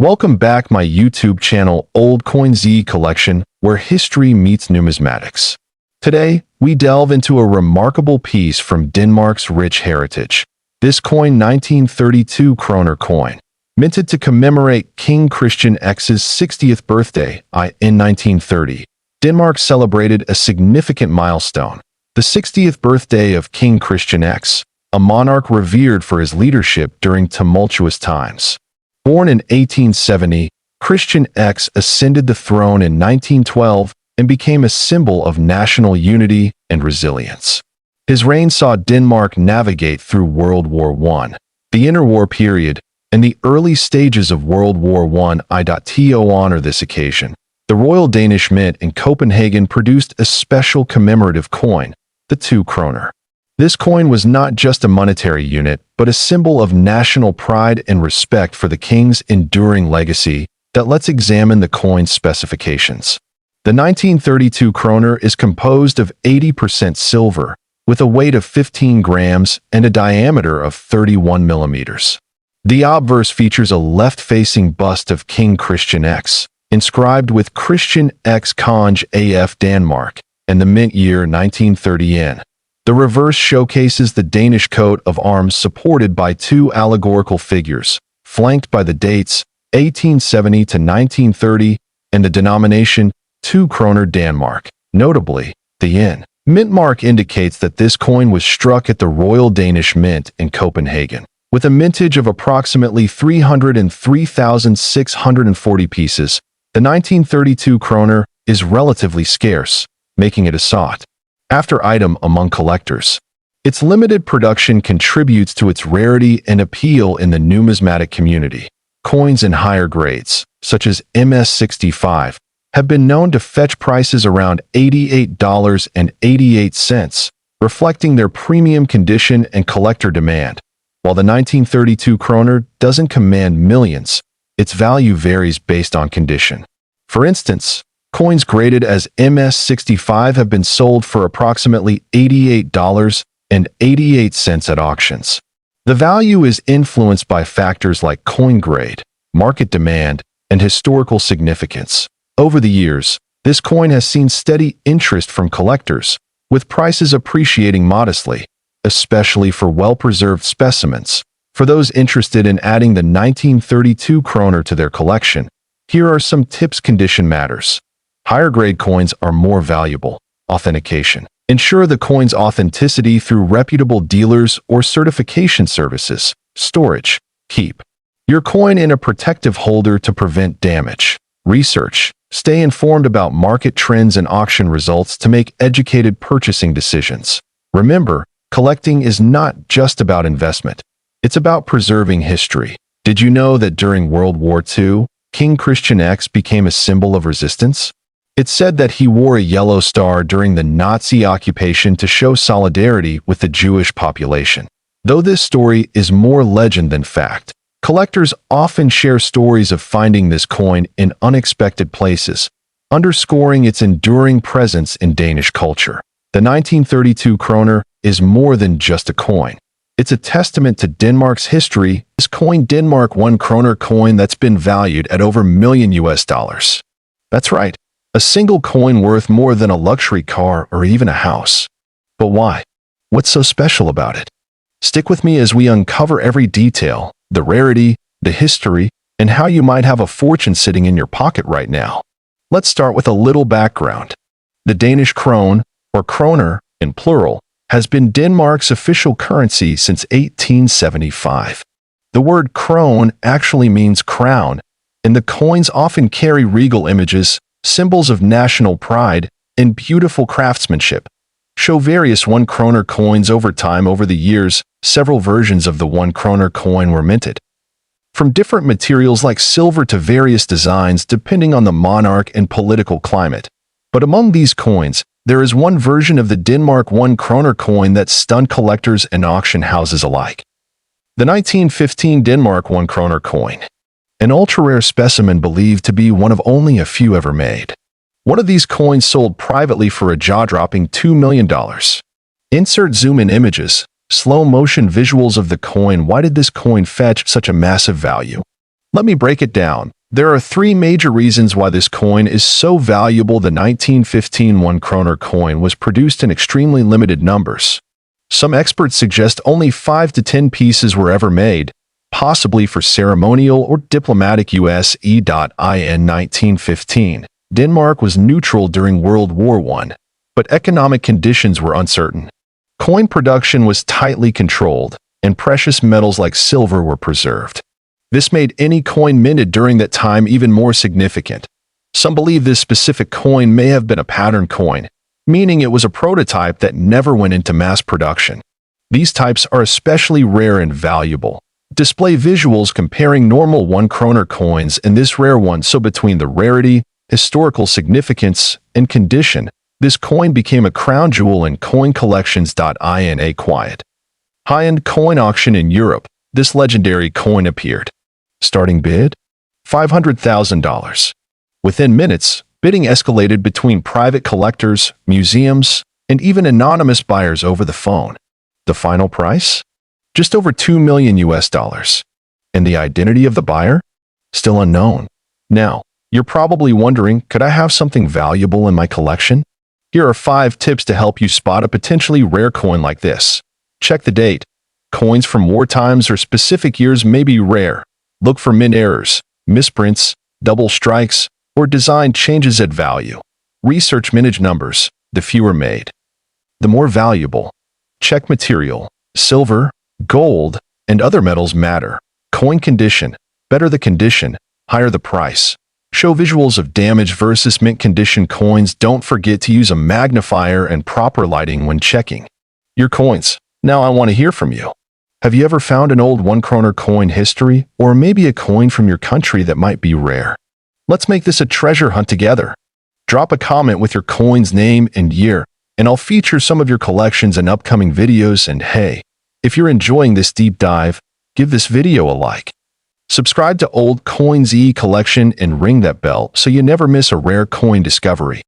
Welcome back my YouTube channel Old COIN ZEE Collection, where history meets numismatics. Today, we delve into a remarkable piece from Denmark's rich heritage. This coin 1932 Kroner coin, minted to commemorate King Christian X's 60th birthday in 1930. Denmark celebrated a significant milestone, the 60th birthday of King Christian X, a monarch revered for his leadership during tumultuous times. Born in 1870, Christian X ascended the throne in 1912 and became a symbol of national unity and resilience. His reign saw Denmark navigate through World War I, the interwar period, and the early stages of World War I. To honor this occasion, the Royal Danish Mint in Copenhagen produced a special commemorative coin, the 2 Kroner. This coin was not just a monetary unit, but a symbol of national pride and respect for the king's enduring legacy. Let's examine the coin's specifications. The 1932 Kroner is composed of 80% silver, with a weight of 15 grams and a diameter of 31 millimeters. The obverse features a left-facing bust of King Christian X, inscribed with Christian X Konge af Danmark, and the mint year 1930 in. The reverse showcases the Danish coat of arms supported by 2 allegorical figures, flanked by the dates 1870 to 1930 and the denomination 2 Kroner Danmark. Notably, the in. Mint mark indicates that this coin was struck at the Royal Danish Mint in Copenhagen. With a mintage of approximately 303,640 pieces, the 1932 Kroner is relatively scarce, making it a sought-after item among collectors. Its limited production contributes to its rarity and appeal in the numismatic community. Coins in higher grades, such as MS-65, have been known to fetch prices around $88.88, reflecting their premium condition and collector demand. While the 1932 Kroner doesn't command millions, its value varies based on condition. For instance, coins graded as MS-65 have been sold for approximately $88.88 at auctions. The value is influenced by factors like coin grade, market demand, and historical significance. Over the years, this coin has seen steady interest from collectors, with prices appreciating modestly, especially for well-preserved specimens. For those interested in adding the 1932 Kroner to their collection, here are some tips. Condition matters. Higher-grade coins are more valuable. Authentication. Ensure the coin's authenticity through reputable dealers or certification services. Storage. Keep your coin in a protective holder to prevent damage. Research. Stay informed about market trends and auction results to make educated purchasing decisions. Remember, collecting is not just about investment. It's about preserving history. Did you know that during World War II, King Christian X became a symbol of resistance? It's said that he wore a yellow star during the Nazi occupation to show solidarity with the Jewish population. Though this story is more legend than fact, collectors often share stories of finding this coin in unexpected places, underscoring its enduring presence in Danish culture. The 1932 Kroner is more than just a coin. It's a testament to Denmark's history. This coin Denmark 1 Kroner coin that's been valued at over $1 million. That's right, a single coin worth more than a luxury car or even a house. But why? What's so special about it? Stick with me as we uncover every detail, the rarity, the history, and how you might have a fortune sitting in your pocket right now. Let's start with a little background. The Danish krone, or kroner in plural, has been Denmark's official currency since 1875. The word krone actually means crown, and the coins often carry regal images, symbols of national pride, and beautiful craftsmanship. Show various 1 Kroner coins over time. Over the years, several versions of the 1 Kroner coin were minted, from different materials like silver to various designs depending on the monarch and political climate. But among these coins, there is one version of the Denmark 1 Kroner coin that stunned collectors and auction houses alike. The 1915 Denmark 1 Kroner coin, an ultra-rare specimen believed to be one of only a few ever made. One of these coins sold privately for a jaw-dropping $2 million. Insert zoom-in images, slow-motion visuals of the coin. Why did this coin fetch such a massive value? Let me break it down. There are three major reasons why this coin is so valuable. The 1915 1 Kroner coin was produced in extremely limited numbers. Some experts suggest only 5 to 10 pieces were ever made, possibly for ceremonial or diplomatic use. In 1915, Denmark was neutral during World War I, but economic conditions were uncertain. Coin production was tightly controlled, and precious metals like silver were preserved. This made any coin minted during that time even more significant. Some believe this specific coin may have been a pattern coin, meaning it was a prototype that never went into mass production. These types are especially rare and valuable. Display visuals comparing normal 1 Kroner coins and this rare one. So between the rarity, historical significance, and condition, this coin became a crown jewel in coin collections. In a quiet, high-end coin auction in Europe, this legendary coin appeared. Starting bid? $500,000. Within minutes, bidding escalated between private collectors, museums, and even anonymous buyers over the phone. The final price? Just over $2 million. And the identity of the buyer? Still unknown. Now, you're probably wondering, could I have something valuable in my collection? Here are 5 tips to help you spot a potentially rare coin like this. Check the date. Coins from war times or specific years may be rare. Look for mint errors, misprints, double strikes, or design changes at value. Research mintage numbers, the fewer made, the more valuable. Check material. Silver, gold, and other metals matter. Coin condition. Better the condition, higher the price. Show visuals of damage versus mint condition coins. Don't forget to use a magnifier and proper lighting when checking your coins. Now I want to hear from you. Have you ever found an old 1 Kroner coin history, or maybe a coin from your country that might be rare? Let's make this a treasure hunt together. Drop a comment with your coin's name and year, and I'll feature some of your collections in upcoming videos. And hey, if you're enjoying this deep dive, give this video a like. Subscribe to Old COIN ZEE Collection and ring that bell so you never miss a rare coin discovery.